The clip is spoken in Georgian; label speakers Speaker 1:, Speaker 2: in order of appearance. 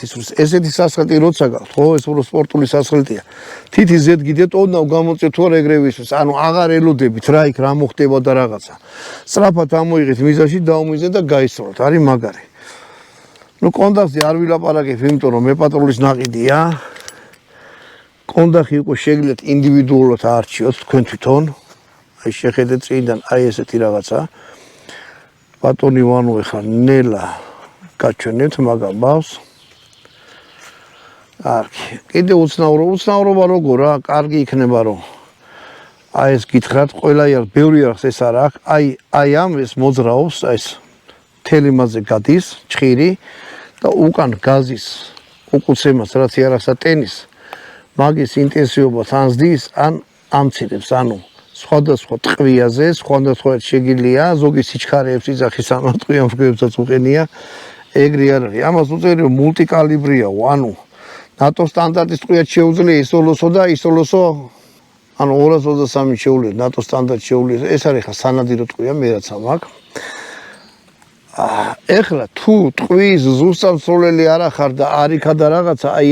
Speaker 1: ესეთი სასხელტი როცა გაქვთ, ხო, ეს სპორტული სასხელტია. თითი ზედგიდე ტონავ გამოწევ თუ არ ეგრევისთვის, ანუ აღარ ელოდებით რა იქ რა მოხდება და რაღაცა. სწრაფად ამოიღეთ მიზაში, დაუმიზეთ და გაისროლეთ. არის მაგარი. ნუ კონდახზე არ ვილაპარაკებ, იმიტომ რომ მეპატროლის ნაყიდია. კონდახი უკვე შეგიძლიათ ინდივიდუალურად აარჩიოთ თქვენ თვითონ. აი შეხედეთ წინიდან აი ესეთი რაღაცა. ბატონი ვანო ეხლა ნელა გაჩვენეთ მაგაბავს. კარგი. კიდე უცნაურობა როგორ რა, კარგი იქნება რომ აი ეს გითხრათ, ყველა იარაღს, ბევრი იარაღს ეს არ აქვს. აი ამ ეს მოძრაობს, აი ეს თელიმაზე გადის, ჭხირი და უკან გაზის უკუცემას რაც იარაღსა ტენის მაგის ინტენსივობას ან ზდის, ან ამცირებს, ანუ სხვადასხვა ტყვიაზე, სხვადასხვა შეგიძლია, ზოგი სიჩქარეებს იძახის ამ ტყვიან მდგრებსაც უყენია, ეგრე არ არის. ამას უწერი რომ მულტიკალიბრია, ანუ ნატო სტანდარტის ტყვიაც შეუძლია ისოლოსო და ისოლოსო, ანუ 223 შეუძლია ნატო სტანდარტ შეუძლია. ეს არის ხა სანადირო ტყვია, მე რაც ამაქვს. ეხლა თუ ტყვის ზუსტად სროლელი არ ახარ და არ იქა და რაღაცა, აი